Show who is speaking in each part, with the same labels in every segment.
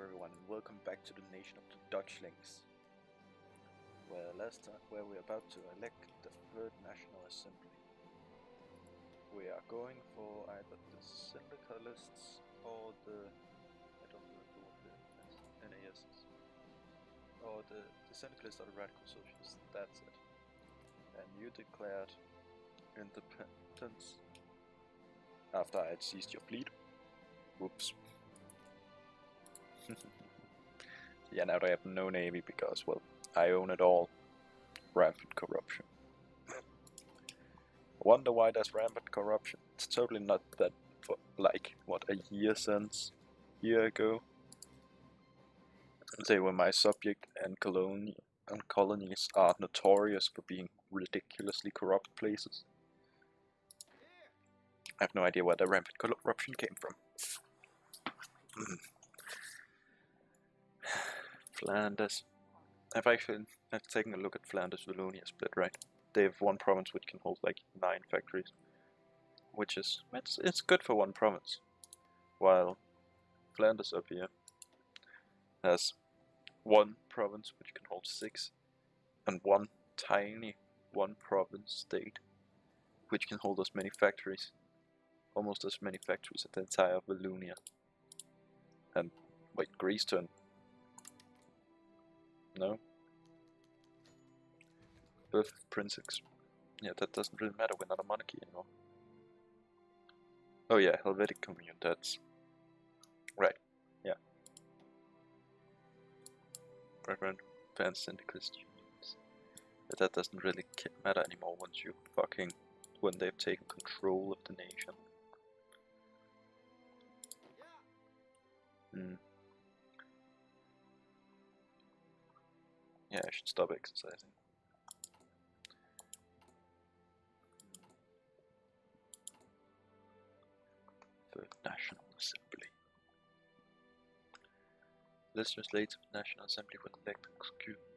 Speaker 1: everyone, and welcome back to the nation of the Dutchlings. Where we're about to elect the third National Assembly. We are going for either the syndicalists or I don't know what the NAS is. Or the syndicalists or the radical socialists, that's it. And you declared independence after I had seized your fleet. Whoops. Yeah, now they have no navy because, well, I own it all. Rampant corruption. I wonder why there's rampant corruption. It's totally not that for, like, what, a year ago? They were my subject, and colonies are notorious for being ridiculously corrupt places. I have no idea where the rampant corruption came from. Flanders. I've taken a look at Flanders-Wallonia split, right? They have one province which can hold like 9 factories, which is it's good for one province, while Flanders up here has one province which can hold 6, and one tiny one-province state which can hold as many factories, almost as many factories as the entire Wallonia. And wait, Greece turned. No. Birth of princes. Yeah, that doesn't really matter, we're not a monarchy anymore. Oh yeah, Helvetic Commune, that's... Right, yeah. Background fan syndicalist unions. But that doesn't really matter anymore when they've taken control of the nation. Yeah, I should stop exercising. Third National Assembly. Legislative National Assembly will elect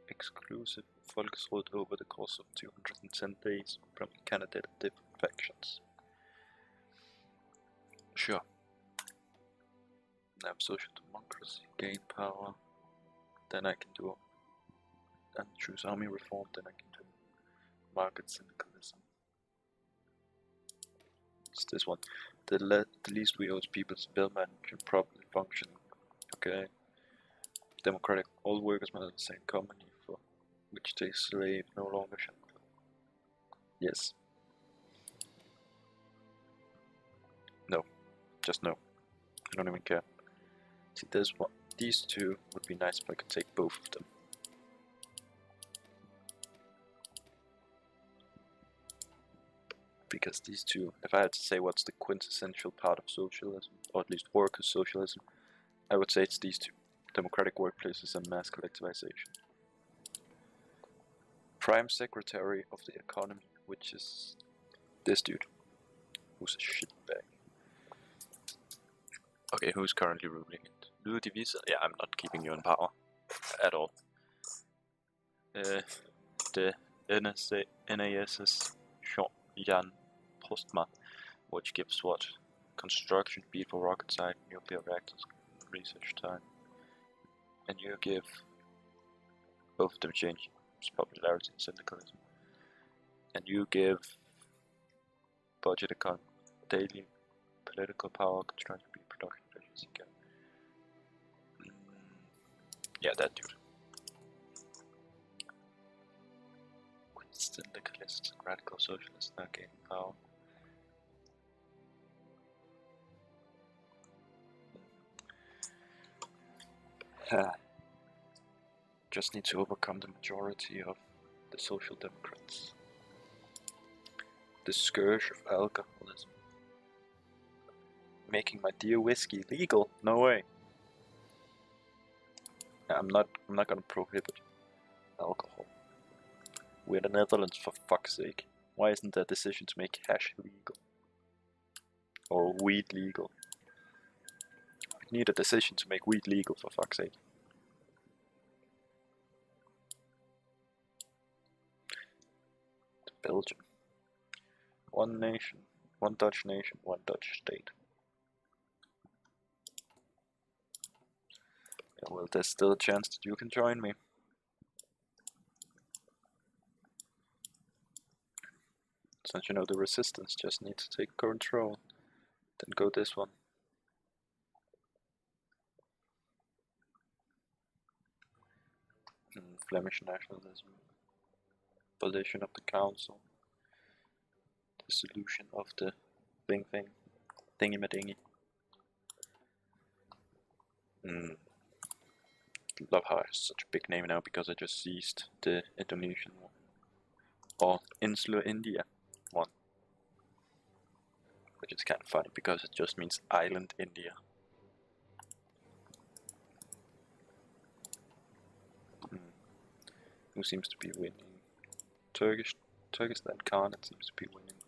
Speaker 1: exclusive Volksråd over the course of 210 days from the candidate of different factions. Sure. Now social democracy, gain power, then I can do and choose army reform, then I can do market syndicalism. It's this one. The least we owe people's bill manager properly functioning. Okay. Democratic, all workers must have the same company for which they slave no longer shall. Yes. No. Just no. I don't even care. See, these two would be nice if I could take both of them. Because these two, if I had to say what's the quintessential part of socialism, or at least worker socialism, I would say it's these two. Democratic workplaces and mass collectivization. Prime Secretary of the Economy, which is this dude, who's a shitbag. Okay, who's currently ruling it? Ludwig? Yeah, I'm not keeping you in power. At all. The NAS's Jean Postma, which gives what? Construction speed for rocket science, nuclear reactors, research time. And you give both of them change popularity and syndicalism. And you give budget account, daily political power, construction speed, production efficiency. Yeah, that dude. Syndicalists and radical socialists now gaining power. Just need to overcome the majority of the Social Democrats. The scourge of alcoholism. Making my dear whiskey legal? No way. I'm not gonna prohibit alcohol. We're the Netherlands, for fuck's sake. Why isn't there a decision to make hash legal? Or weed legal? We need a decision to make weed legal, for fuck's sake. To Belgium. One nation, one Dutch nation, one Dutch state. Well, there's still a chance that you can join me. Since you know the resistance just need to take control. Then go this one. Flemish nationalism. Abolition of the council. Dissolution of the thingy-madingy. Love how it's such a big name now because I just seized the Indonesian one. Or Insular India one. Which is kind of funny because it just means island India. Who seems to be winning? Turkistan Khanate seems to be winning.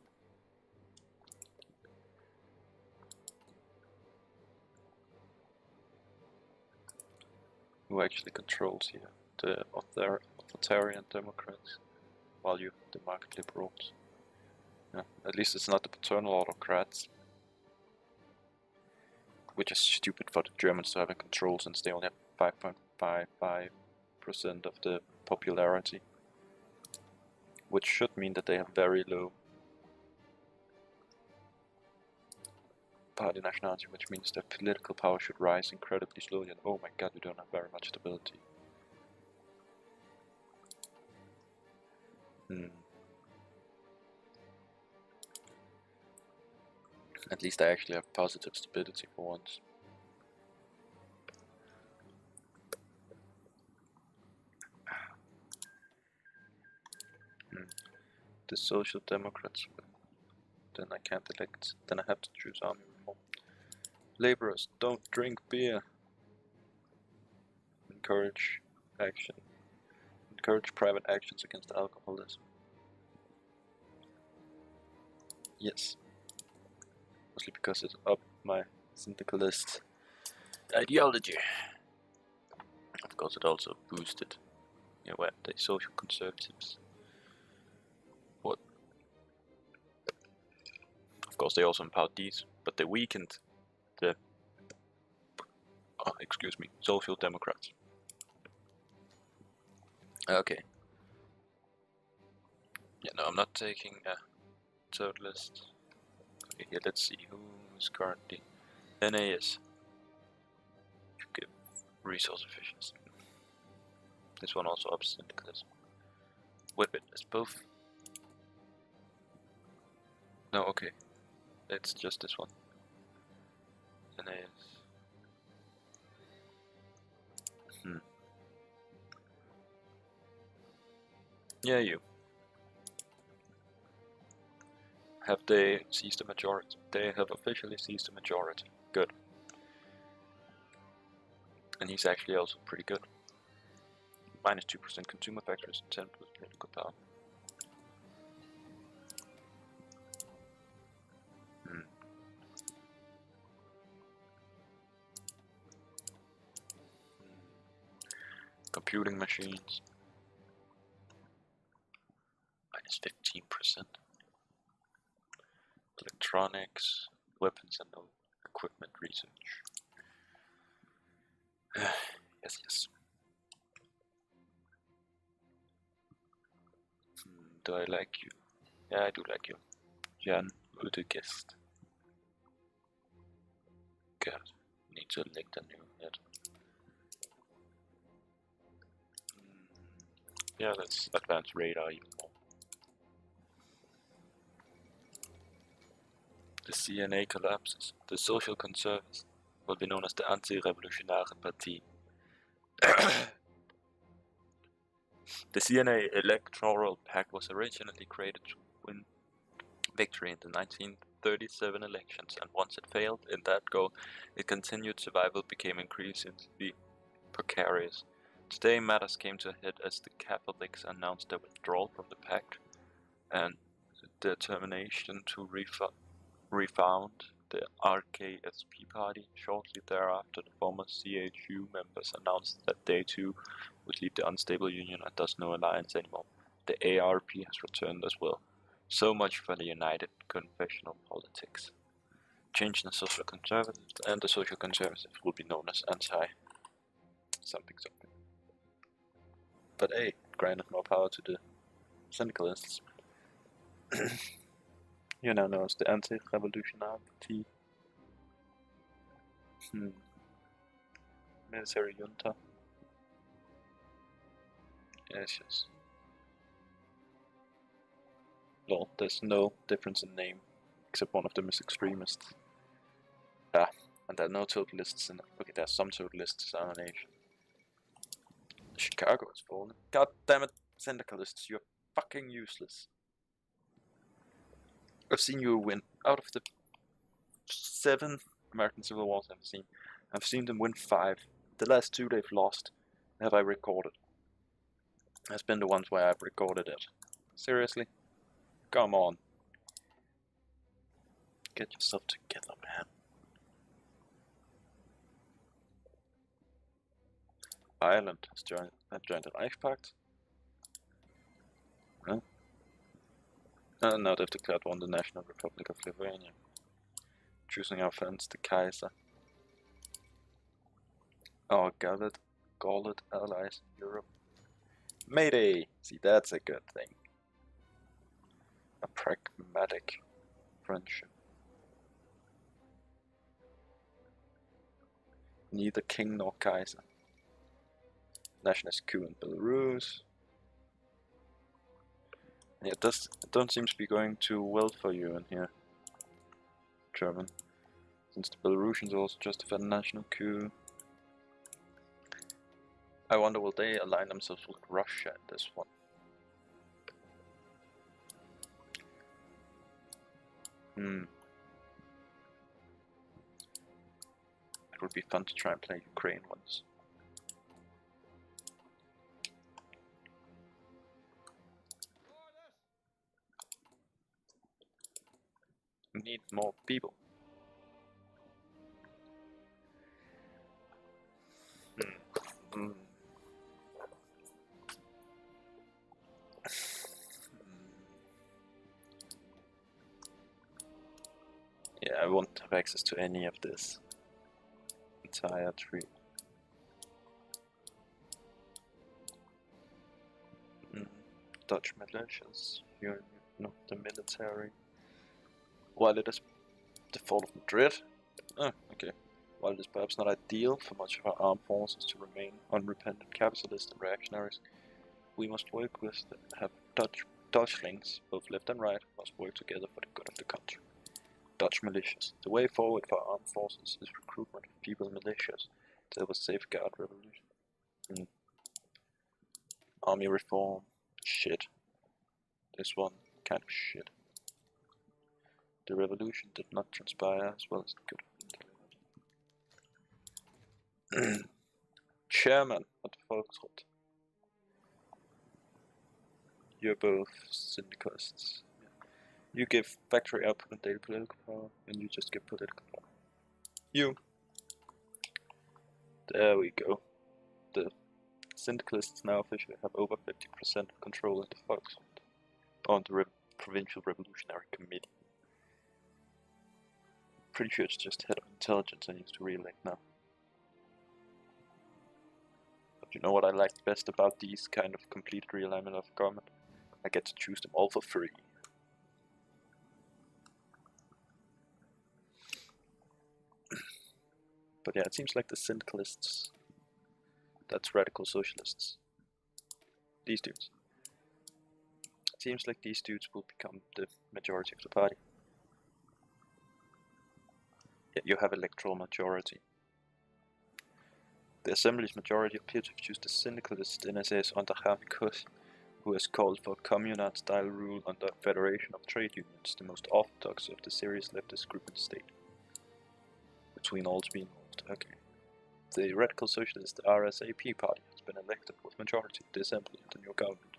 Speaker 1: Who actually controls here? The authoritarian Democrats, while you the market liberals. Yeah, at least it's not the paternal autocrats. Which is stupid for the Germans to have in control since they only have 5.55% of the popularity. Which should mean that they have very low party nationality, which means their political power should rise incredibly slowly, and oh my god, we don't have very much stability. At least I actually have positive stability for once. The Social Democrats, then I can't elect, then I have to choose army reform. Laborers, don't drink beer. Encourage action. Encourage private actions against alcoholism. Yes. Mostly because it's up my syndicalist ideology. Of course it also boosted, you know, the social conservatives. What? Of course they also empowered these, but they weakened the social democrats. Okay. Yeah, no, I'm not taking a totalist. Okay, here, let's see who's currently NAS. Give resource efficiency. This one also ups syndicalism. Wait, it's both. No, okay. It's just this one. NAS. Yeah, you. Have they seized the majority? They have officially seized the majority. Good. And he's actually also pretty good. Minus 2% consumer factors and 10% political power. Computing machines. Minus 15%. Electronics, weapons and equipment research. Yes. Do I like you? Yeah, I do like you. Jan Udegist. God, need to elect a new head. Yeah, let's advance radar even more. The CNA collapses. The Social Conservatives will be known as the Anti-Revolutionäre Partie. The CNA electoral pact was originally created to win victory in the 1937 elections, and once it failed in that goal, its continued survival became increasingly precarious. Today, matters came to a head as the Catholics announced their withdrawal from the pact and determination to refound the RKSP party. Shortly thereafter, the former CHU members announced that they too would leave the unstable union and thus no alliance anymore. The ARP has returned as well. So much for the united confessional politics. Change in the Social Conservatives, and the Social Conservatives will be known as something. But hey, granted more power to the syndicalists. You now know as the anti-revolutionary party. Military junta. Yes. Well, there's no difference in name, except one of them is extremist. Ah, and there are no totalists in it. Okay, there are some totalists in our nation. Chicago has fallen. God damn it, syndicalists, you're fucking useless. I've seen you win. Out of the 7 American Civil Wars I've seen them win 5. The last 2 they've lost. Have I recorded? Has been the ones where I've recorded it. Seriously? Come on. Get yourself together, man. Ireland has joined the Reich Pact. Huh? Now they've declared war on the National Republic of Lithuania, choosing our friends the Kaiser. Our galled allies in Europe. Mayday! See, that's a good thing. A pragmatic friendship. Neither king nor Kaiser. Nationalist coup in Belarus. Yeah, it don't seem to be going too well for you in here, German. Since the Belarusians also justified a national coup. I wonder will they align themselves with Russia in this one? It would be fun to try and play Ukraine once. We need more people. Yeah, I won't have access to any of this entire tree. Dutch militias, the military. While it is the fall of Madrid, okay. While it is perhaps not ideal for much of our armed forces to remain unrepentant capitalists and reactionaries, we must work with have Dutchlings, both left and right, must work together for the good of the country. Dutch militias. The way forward for our armed forces is recruitment of people in militias to help us safeguard revolution. Army reform. Shit. This one, kind of shit. The revolution did not transpire as well as it could have been. Chairman of the Volksrat. You're both syndicalists. You give factory output and daily political power, and you just give political power. You. There we go. The syndicalists now officially have over 50% of control in the Volksrat, on the Provincial Revolutionary Committee. Pretty sure it's just head of intelligence I need to re-elect now. But you know what I like best about these kind of complete realignment of government? I get to choose them all for free. But yeah, it seems like the syndicalists, that's radical socialists. These dudes. It seems like these dudes will become the majority of the party. Yet you have electoral majority. The Assembly's majority appear to have chosen the syndicalist NSS under Harvikus, who has called for communard-style rule under Federation of Trade Unions, the most orthodox of the serious leftist group in the state. Between all to be involved. Okay. The radical socialist RSAP party has been elected with majority of the Assembly and the new government.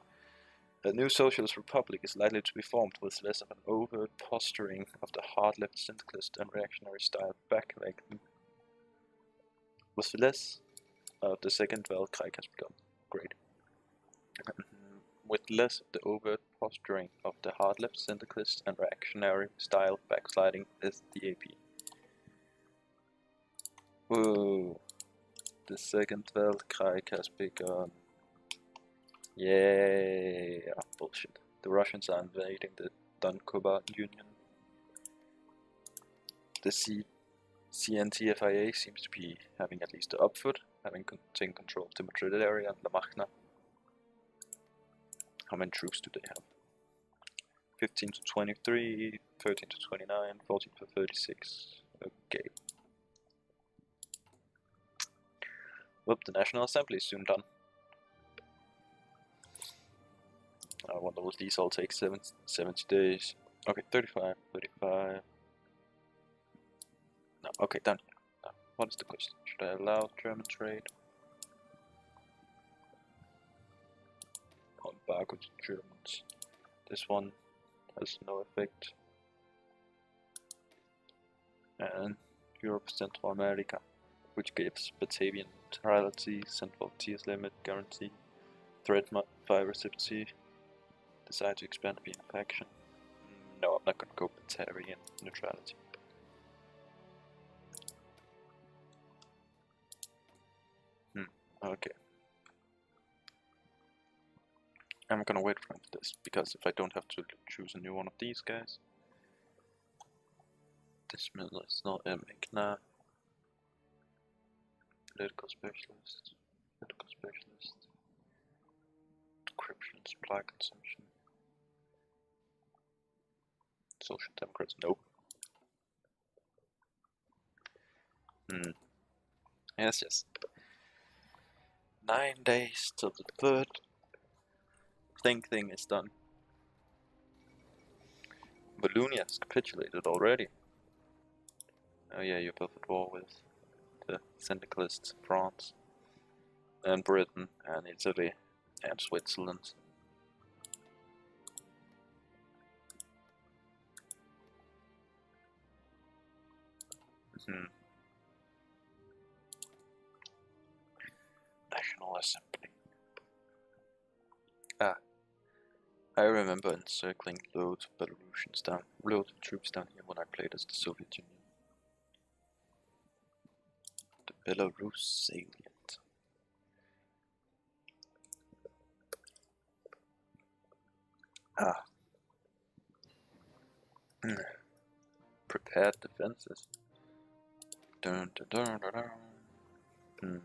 Speaker 1: A new socialist republic is likely to be formed with less of an overt posturing of the hard-left syndicalist and reactionary style backwagon. With less of the second Weltkrig has begun. Great. With less of the overt posturing of the hard-left syndicalist and reactionary style backsliding is the AP. Whoa. The second Weltkrig has begun. Yeah, bullshit. The Russians are invading the Donkoba Union. The CNTFIA seems to be having at least the upfoot, having taken control of the Madrid area and La Magna. How many troops do they have? 15 to 23, 13 to 29, 14 to 36. Okay. Well, the National Assembly is soon done. I wonder will these all take 70 days. Okay, 35, 35. No, okay, done. Now, what is the question? Should I allow German trade? Embargo to Germans. This one has no effect. And Europe, Central America, which gives Batavian neutrality, Central tiers limit guarantee, threat modify reciprocity, decide to expand being a faction. No, I'm not gonna go Batavian neutrality. Okay. I'm gonna wait for this, because if I don't have to choose a new one of these guys. This mill is not a Magna. Political specialist. Encryption, supply consumption. Social Democrats, nope. Yes. 9 days till the third thing is done. Wallonia has capitulated already. Oh yeah, you're both at war with the syndicalists, France, and Britain, and Italy, and Switzerland. National Assembly. I remember encircling loads of loads of troops down here when I played as the Soviet Union. The Belarus salient. Prepared defenses. Dun, dun, dun, dun, dun.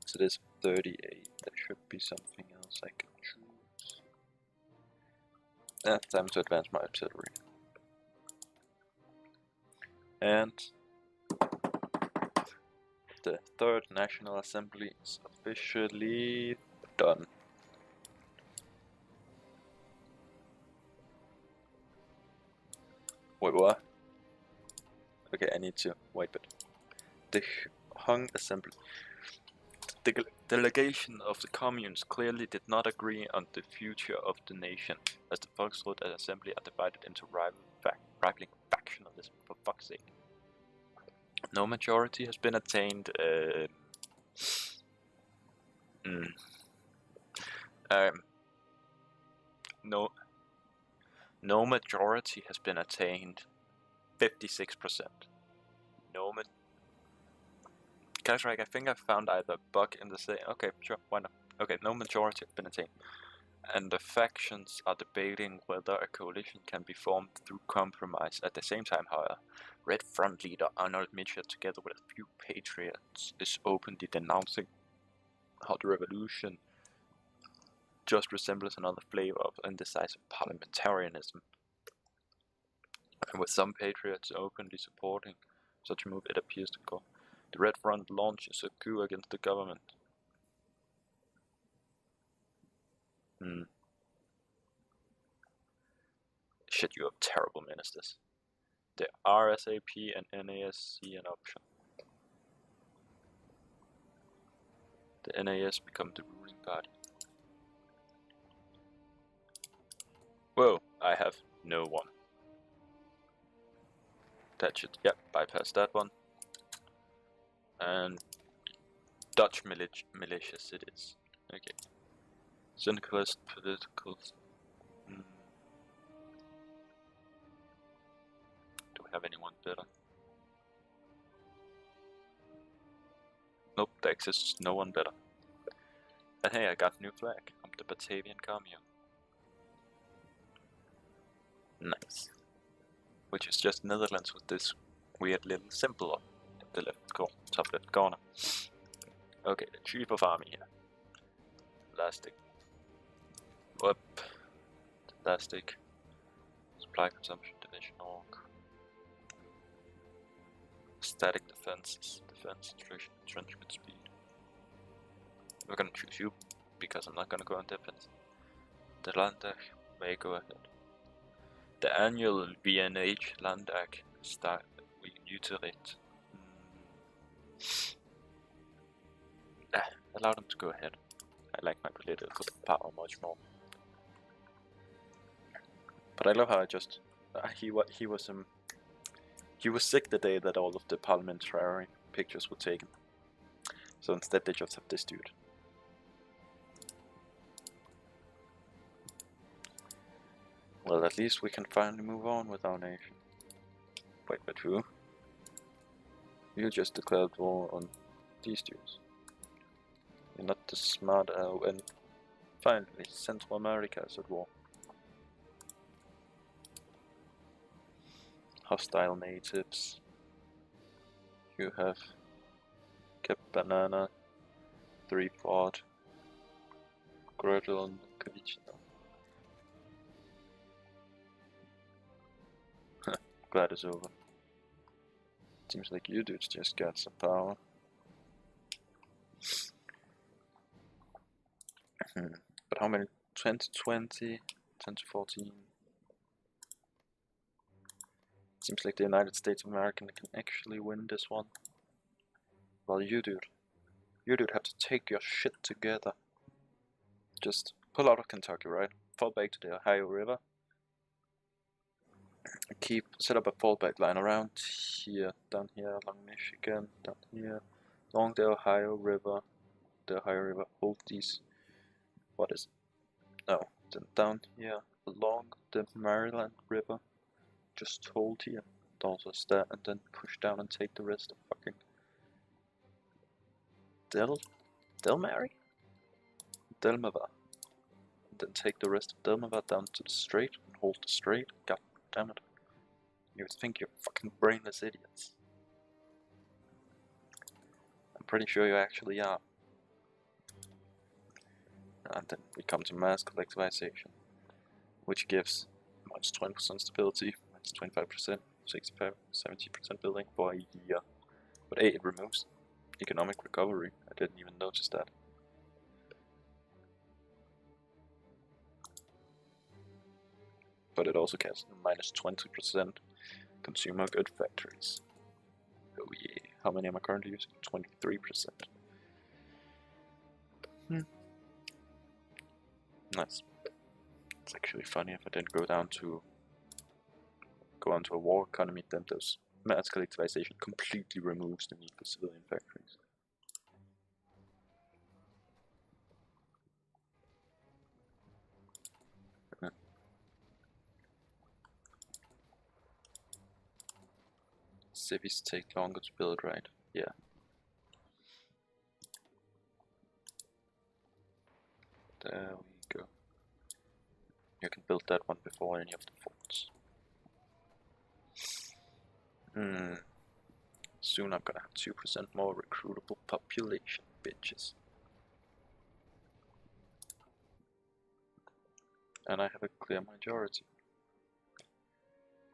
Speaker 1: So there's 38. There should be something else I can choose. Time to advance my artillery. And the third National Assembly is officially done. Wait, what? Okay, I need to wait, but the Hung Assembly. The delegation of the communes clearly did not agree on the future of the nation, as the Volksråd and Assembly are divided into rivaling factionalism, for fuck's sake. No majority has been attained. No majority has been attained. 56%. Kaiserreich, I think I found either a bug in the same. Okay, sure, why not? Okay, no majority has been attained. And the factions are debating whether a coalition can be formed through compromise. At the same time, however, Red Front leader Arnold Mitchell, together with a few patriots, is openly denouncing how the revolution just resembles another flavor of indecisive parliamentarianism. And with some patriots openly supporting such a move, it appears to go. The Red Front launches a coup against the government. Shit, you have terrible ministers. The RSAP and NAS see an option. The NAS become the ruling party. Whoa, I have no one. That should, yep, bypass that one. And Dutch militias it is. Okay. Syndicalist politicals. Do we have anyone better? Nope, there exists no one better. And hey, I got a new flag. I'm the Batavian Commune. Nice. Which is just Netherlands with this weird little symbol on the top left corner. Okay, the chief of army here. Elastic. Whoop. Elastic. Supply consumption, division org. Static defenses. Defense, attrition, entrenchment speed. We're gonna choose you, because I'm not gonna go on defense. The Landtag may go ahead. The annual VNH Landtag start Utrecht. Allow them to go ahead. I like my political power much more. But I love how I just he was sick the day that all of the parliamentary pictures were taken. So instead they just have this dude. Well, at least we can finally move on with our nation. Wait, but who? You just declared war on these dudes. You're not the smart and finally Central America is at war. Hostile natives. You have Cap Banana, 3 Fort, Gretel and Kalichina. Glad it's over. Seems like you dudes just got some power. But how many? 2020, 2014. Seems like the United States of America can actually win this one. Well, you dude have to take your shit together. Just pull out of Kentucky, right? Fall back to the Ohio River. Set up a fallback line around here, down here, along Michigan, down here, along the Ohio River. Hold these. What is it? No, then down here, along the Maryland River. Just hold here, also that, and then push down and take the rest of fucking Delmar. And then take the rest of Delmar down to the strait and hold the strait. God damn it. You think you're fucking brainless idiots. I'm pretty sure you actually are. And then we come to mass collectivization, which gives minus 20% stability, minus 25%, 65%, 70% building for a year. But hey, it removes economic recovery. I didn't even notice that. But it also gets minus 20% consumer good factories. Oh yeah, how many am I currently using? 23%. Nice. It's actually funny if I didn't go onto a war economy, then those mass collectivization completely removes the need for civilian factories. Cities take longer to build, right? Yeah. There we go. You can build that one before any of the forts. Soon I'm gonna have 2% more recruitable population, bitches. And I have a clear majority.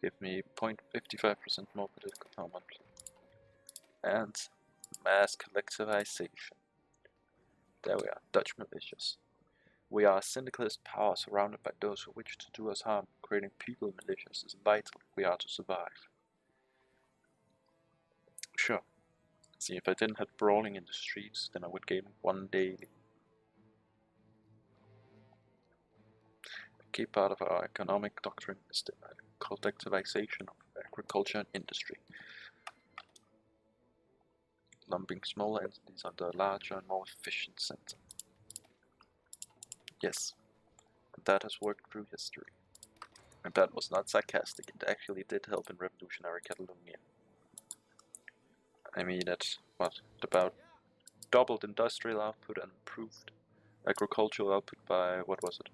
Speaker 1: Give me 0.55% more political power monthly. And mass collectivization. There we are, Dutch militias. We are a syndicalist power surrounded by those who wish to do us harm. Creating people militias is vital if we are to survive. Sure. See, if I didn't have brawling in the streets, then I would gain 1 daily. A key part of our economic doctrine is the collectivization of agriculture and industry, lumping smaller entities under a larger and more efficient center. Yes, that has worked through history. And that was not sarcastic, it actually did help in revolutionary Catalonia. I mean, at what, about doubled industrial output and improved agricultural output by, what was it,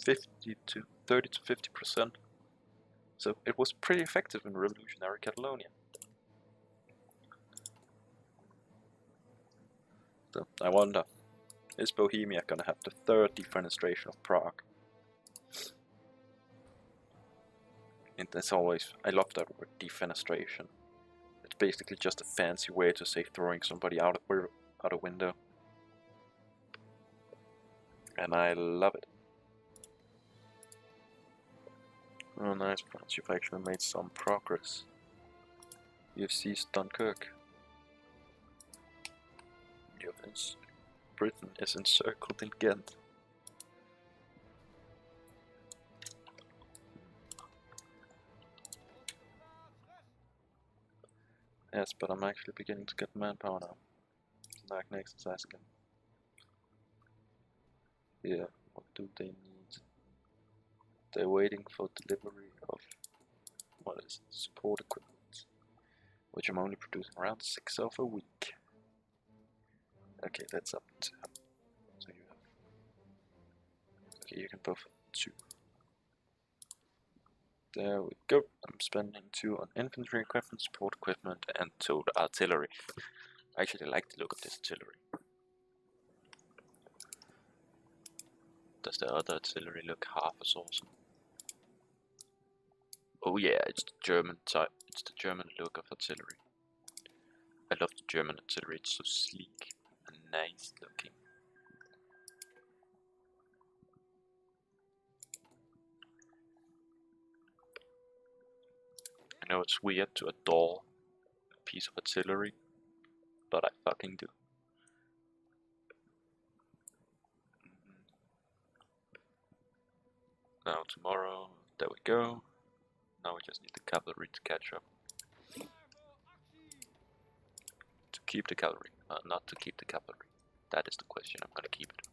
Speaker 1: 30 to 50%. So it was pretty effective in revolutionary Catalonia. So I wonder, is Bohemia gonna have the third defenestration of Prague? And as always, I love that word, defenestration. It's basically just a fancy way to say throwing somebody out a window. And I love it. Oh nice, France, you've actually made some progress. You've seized Dunkirk. Britain is encircled in Ghent. Yes, but I'm actually beginning to get manpower now. Now I can exercise again. Yeah, what do they need? They're waiting for delivery of, what is it, support equipment, which I'm only producing around 6 of a week. Okay, that's up to, so you have, okay, you can both 2. There we go. I'm spending 2 on infantry equipment, support equipment, and 2 on artillery. I actually like the look of this artillery. Does the other artillery look half as awesome? Oh yeah, it's the German type. It's the German look of artillery. I love the German artillery. It's so sleek and nice looking. I know it's weird to adore a piece of artillery, but I fucking do. Now tomorrow, there we go. Now we just need the cavalry to catch up. To keep the cavalry, not to keep the cavalry. That is the question. I'm gonna keep it.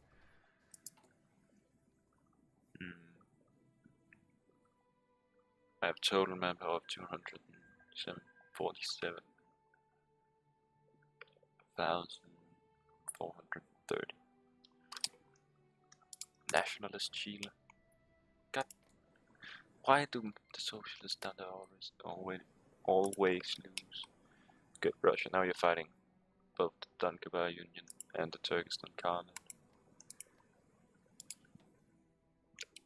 Speaker 1: I have total manpower of 247,430. Nationalist Chile. God, why do the socialists down there always lose? Good, Russia. Now you're fighting both the Dunkirk Union and the Turkestan Khanate.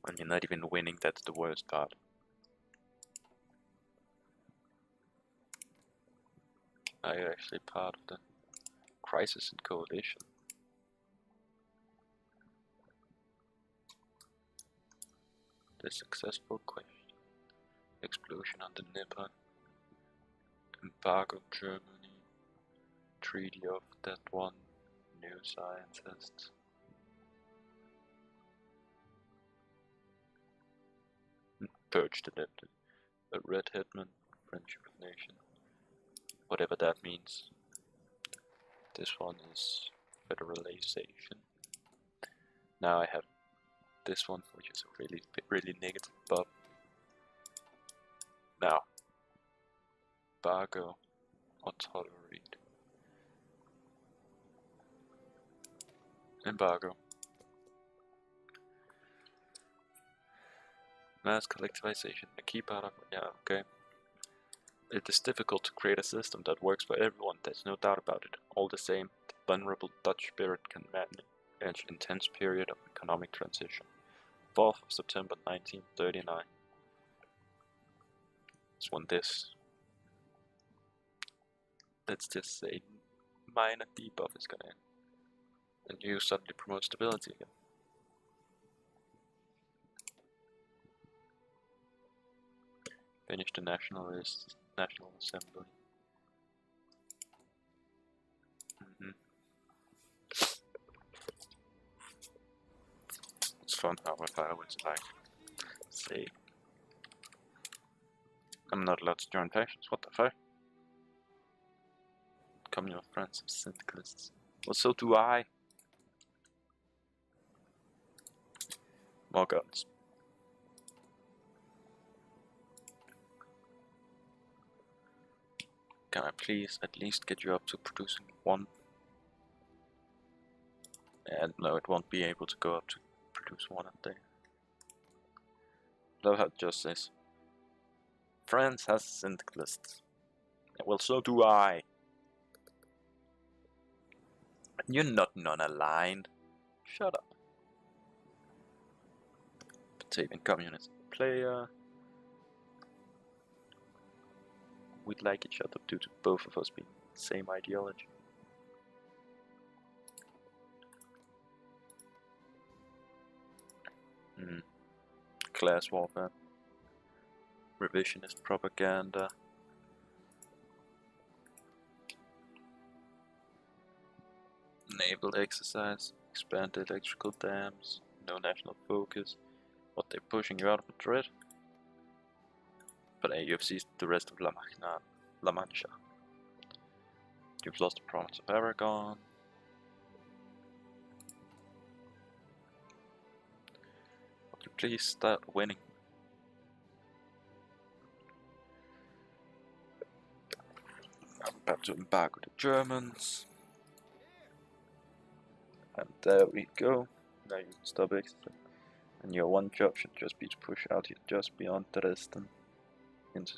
Speaker 1: And you're not even winning. That's the worst part. Now you're actually part of the crisis and coalition. The successful question. Explosion on the Dnieper. Embargo Germany. Treaty of that one. New scientists. Purge the dead. A red hetman. Friendship of nation. Whatever that means. This one is federalization. Now I have this one, which is a really negative buff. Now, embargo or tolerate. Embargo. Mass collectivization, a key part of it. Yeah, okay. It is difficult to create a system that works for everyone, there's no doubt about it. All the same, the vulnerable Dutch spirit can manage an intense period of economic transition. 4th of September 1939. It's when this, let's just say, minor debuff is gonna end. And you suddenly promote stability again. Finish the National Assembly. It's fun how I would like say I'm not allowed to join factions, what the fuck? Communal friends of syndicalists. Well, so do I. More guns. Can I please at least get you up to producing one? And no, it won't be able to go up to produce one a day. Love how it just says France has syndicalists. Well, so do I. You're not non-aligned. Shut up. Batavian communist player. We'd like each other due to both of us being the same ideology. Class warfare. Revisionist propaganda. Naval exercise. Expanded electrical dams. No national focus. What, they're pushing you out of Madrid? But hey, you've seized the rest of La Mancha. You've lost the province of Aragon. Would you please start winning? I'm about to embargo the Germans. And there we go. Now you can stop exiting. And your one job should just be to push out here just beyond Dresden into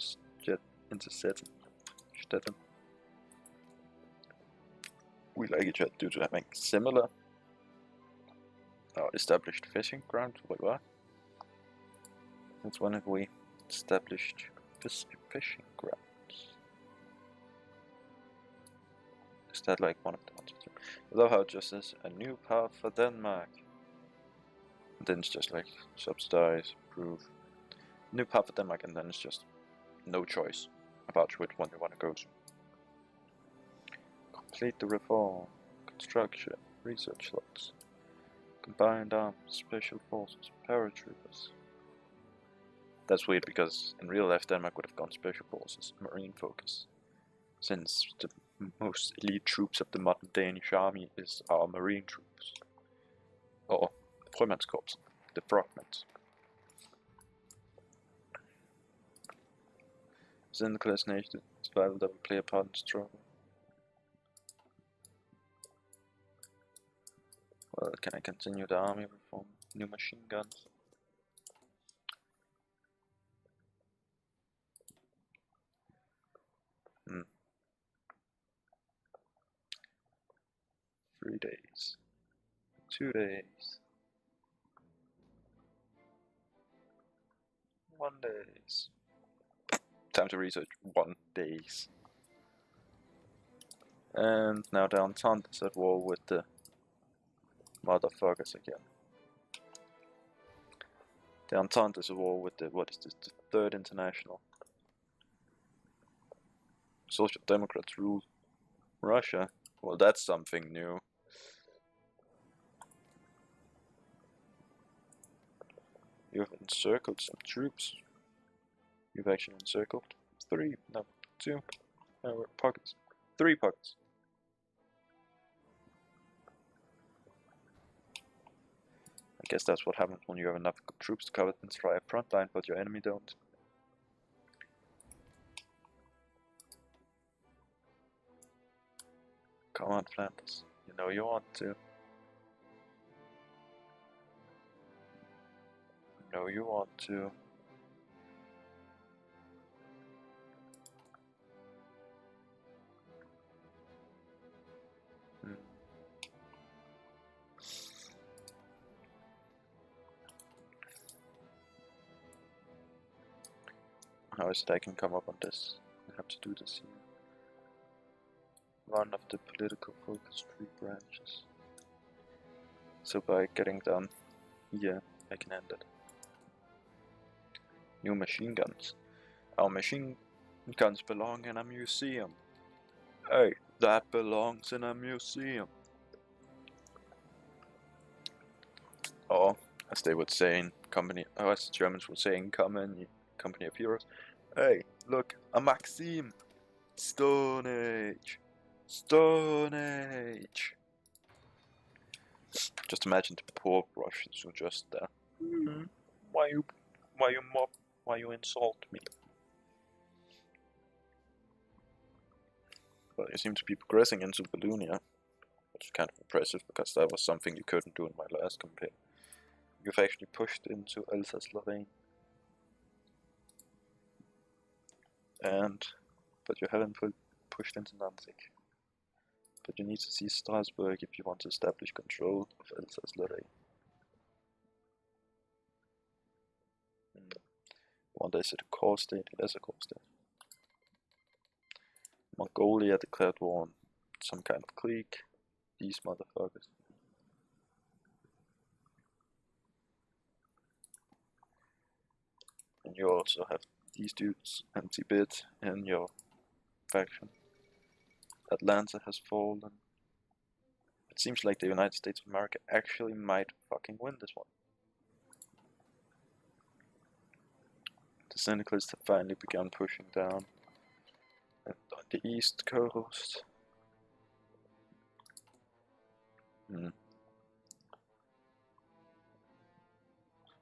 Speaker 1: Stettin. We like each other due to having similar established fishing grounds. Wait, what? That's when have we established fishing grounds? Is that like one of the ones? I love how it just says a new path for Denmark. And then it's just like subsidize, approve. New path for Denmark, and then it's just no choice about which one you want to go to. Complete the reform, construction, research slots, combined arms, special forces, paratroopers. That's weird because in real life Denmark would have gone special forces, marine focus, since the most elite troops of the modern Danish army is our marine troops. Or Frømandskorps, the frogmen. Syndicalist nation, survival that will play a part in the struggle. Well, can I continue the army reform? New machine guns. Hmm. 3 days. 2 days. 1 days. Time to research 1 days. And now the Entente is at war with the motherfuckers again. The Entente is at war with the, what is this, the Third International. Social Democrats rule Russia. Well, that's something new. You've encircled some troops. You've actually encircled 3, no, 2 pockets. 3 pockets. I guess that's what happens when you have enough troops to cover the entire front line, but your enemy don't. Come on, Flanders. You know you want to. You know you want to. How is it I can come up on this? I have to do this here. One of the political focus 3 branches. So by getting down here, I can end it. New machine guns. Our machine guns belong in a museum. Hey, that belongs in a museum. Or, as they would say in company, or as the Germans would say in company of heroes. Hey, look, a Maxim. Stone Age. Stone Age. Just imagine the poor Russians who just why you mob? Why you insult me? Well, you seem to be progressing into Wallonia, which is kind of impressive because that was something you couldn't do in my last campaign. You've actually pushed into Alsace-Lorraine. But you haven't pushed into Danzig. But you need to see Strasbourg if you want to establish control of Alsace-Lorraine. Wonder, is it a core state? It is a core state. Mongolia declared war on some kind of clique. These motherfuckers. And you also have these dudes and Tibet in your faction. Atlanta has fallen. It seems like the United States of America actually might fucking win this one. The syndicalists have finally begun pushing down. And on the east coast.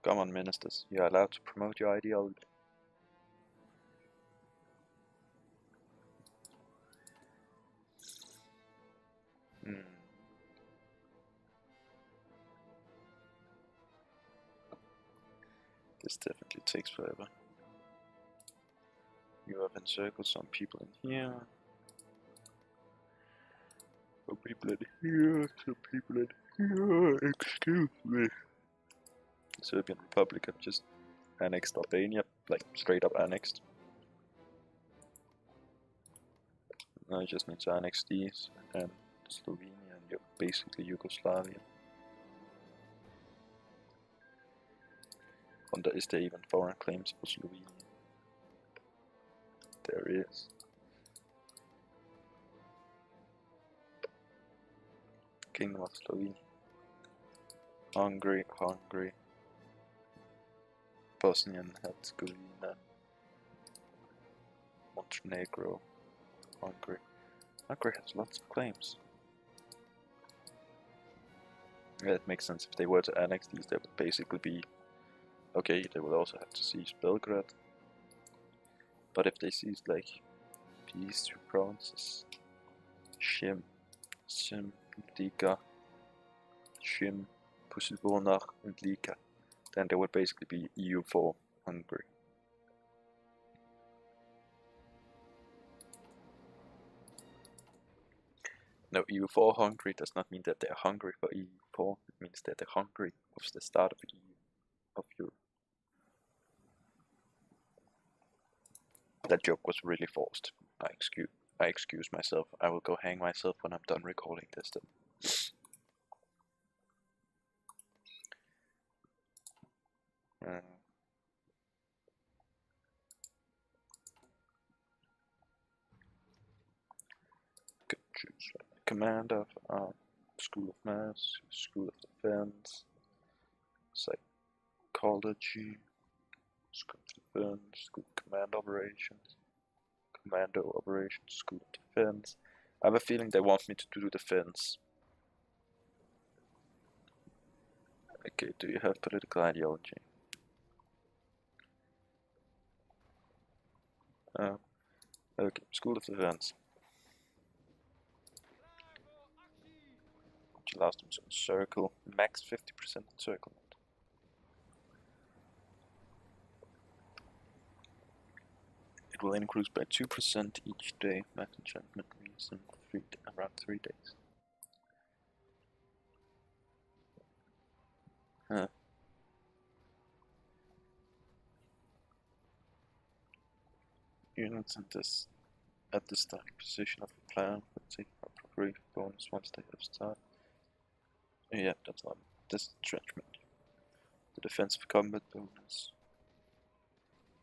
Speaker 1: Come on, ministers, you are allowed to promote your ideology. This definitely takes forever. You have encircled some people in here. Some people in here, some people in here, excuse me. The Serbian Republic have just annexed Albania, like straight up annexed. Now you just need to annex these and Slovenia, and you're basically Yugoslavia. Wonder, is there even foreign claims for Slovenia? There is. Kingdom of Slovenia. Hungary, Bosnia and Herzegovina, Montenegro, Hungary. Hungary has lots of claims. Yeah, it makes sense. If they were to annex these, they would basically be... Okay, they would also have to seize Belgrade. But if they seize, like, these two provinces, Shim, Lika, Shim, Pusilbornach, and Lika, then they would basically be EU for Hungary. No, EU4 Hungary does not mean that they are hungry for EU4, it means that they're hungry of the start of EU, of Europe. That joke was really forced. I excuse myself. I will go hang myself when I'm done recording this then. Could choose Commander of School of Maths, School of Defense, Psychology, School of Defense, School of Command Operations, Commando Operations, School of Defense. I have a feeling they want me to do defense. Okay, do you have political ideology? Okay, School of Defense. Which allows them to encircle, max 50% encirclement. It will increase by 2% each day. Max enchantment means in around 3 days. Units at the starting position of the plan will take appropriate bonus once they have started. Yeah, that's not this entrenchment. The defensive combat bonus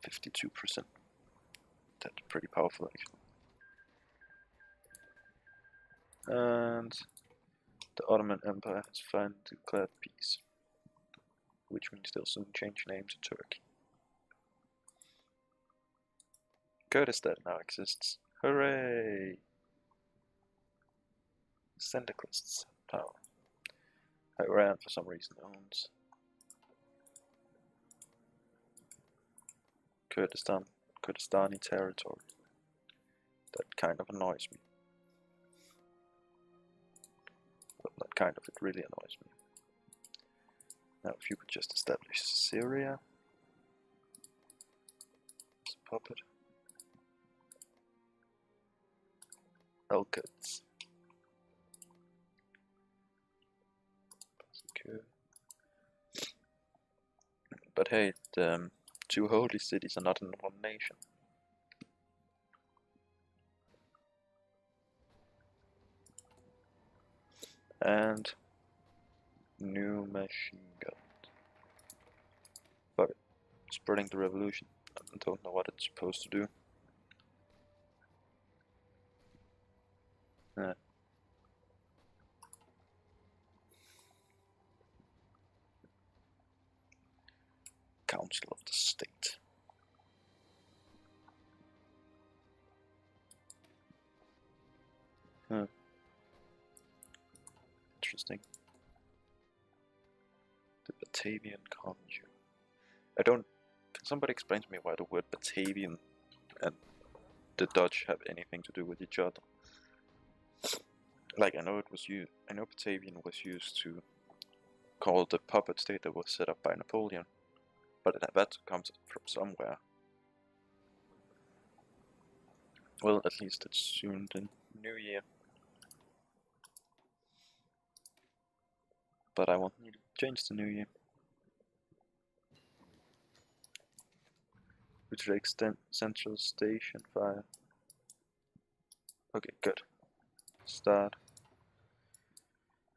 Speaker 1: 52%. That's pretty powerful actually. And the Ottoman Empire has finally declared peace, which means they'll soon change name to Turkey. Kurdistan now exists. Hooray! Syndicalists have power. Iran for some reason owns Kurdistani territory. That kind of annoys me. Not kind of, it really annoys me. Now if you could just establish Syria as a puppet. Elkits. Secure. But hey, the two holy cities are not in one nation. And new machine gun. Fuck it. Spreading the revolution. I don't know what it's supposed to do. Council of the State. Interesting. The Batavian Conjure. I don't... Can somebody explain to me why the word Batavian and the Dutch have anything to do with each other? Like, I know Batavian was used to call the puppet state that was set up by Napoleon, but that comes from somewhere. Well, at least it's soon the New Year. But I want to change the New Year. Utrecht Central Station fire. Okay, good. Start.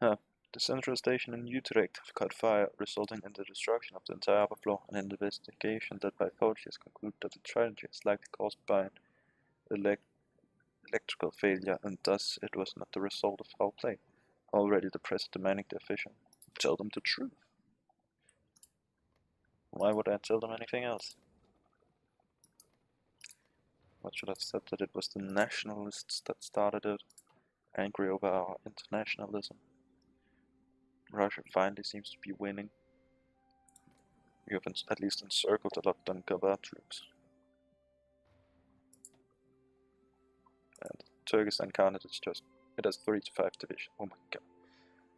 Speaker 1: The central station in Utrecht caught fire, resulting in the destruction of the entire upper floor. An investigation led by authorities concluded that the tragedy is likely caused by an electrical failure, and thus it was not the result of foul play. Already the press is demanding the official tell them the truth. Why would I tell them anything else? What should I have said? That it was the nationalists that started it, angry over our internationalism. Russia finally seems to be winning. You have at least encircled a lot of Dutch troops. And Turkestan Khanate is just... It has 3 to 5 divisions. Oh my god.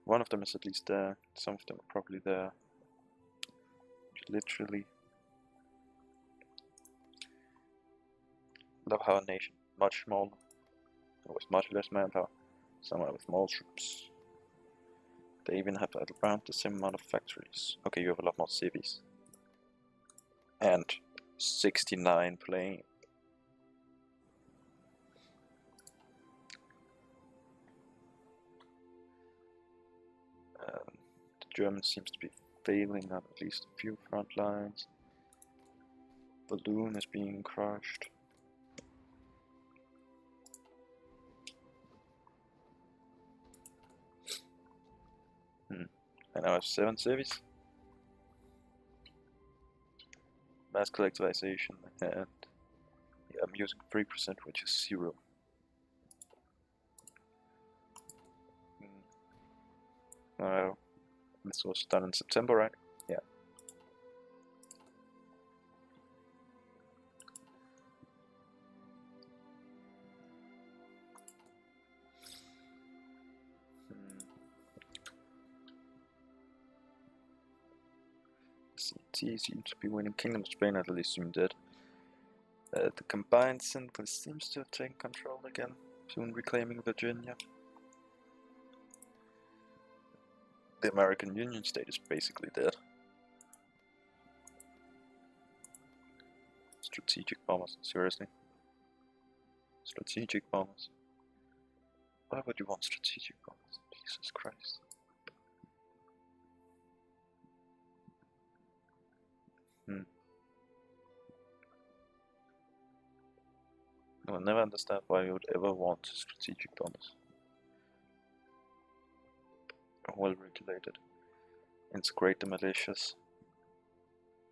Speaker 1: One of them is at least there. Some of them are probably there. Literally. Love how a nation much smaller, with much less manpower, somewhere with more troops. They even have around the same amount of factories. Okay, you have a lot more cities. And 69 planes. The Germans seems to be failing on at least a few front lines. Balloon is being crushed. And now I have 7 cities. Mass collectivization, and yeah, I'm using 3%, which is 0. This was done in September, right? Yeah. CT seems to be winning. Kingdom of Spain at least seemed dead. The combined synod seems to have taken control again, soon reclaiming Virginia. The American Union state is basically dead. Strategic bombers, seriously? Strategic bombers? Why would you want strategic bombers? Jesus Christ. I'll never understand why you would ever want strategic bombers. Well regulated. Integrate the militias.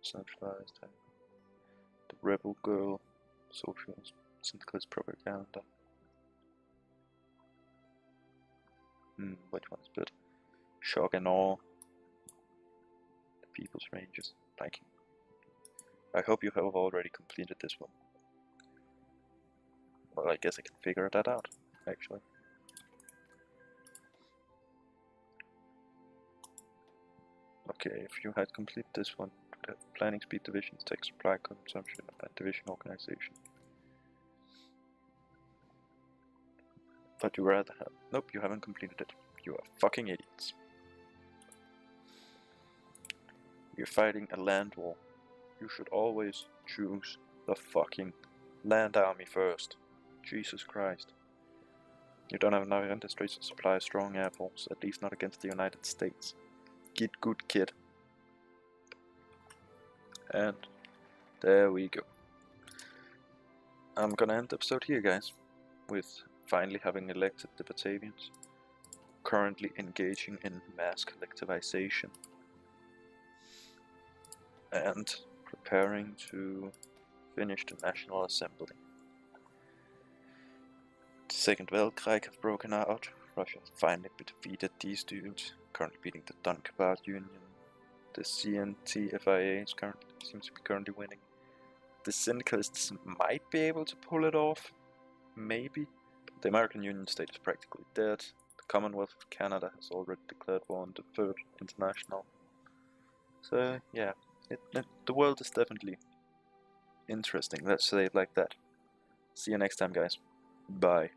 Speaker 1: Centralized. The rebel girl. Socialist. Syndicalist propaganda. Which one is better? Shock and awe. The People's Rangers. Thank you. I hope you have already completed this one. Well, I guess I can figure that out, actually. Okay, if you had completed this one, you would have planning speed divisions, tech supply consumption, and division organization. But you rather have. Nope, you haven't completed it. You are fucking idiots. You're fighting a land war. You should always choose the fucking land army first. Jesus Christ. You don't have enough industries to supply a strong air force, at least not against the United States. Get good, kid. And there we go. I'm gonna end the episode here, guys, with finally having elected the Batavians, currently engaging in mass collectivization, and preparing to finish the National Assembly. The Second Weltkrig have broken out. Russia has finally defeated these dudes, currently beating the Dutchlings Union. The CNTFIA seems to be currently winning. The syndicalists might be able to pull it off, maybe. The American Union state is practically dead. The Commonwealth of Canada has already declared war on the Third International. So yeah, the world is definitely interesting, let's say it like that. See you next time, guys. Bye.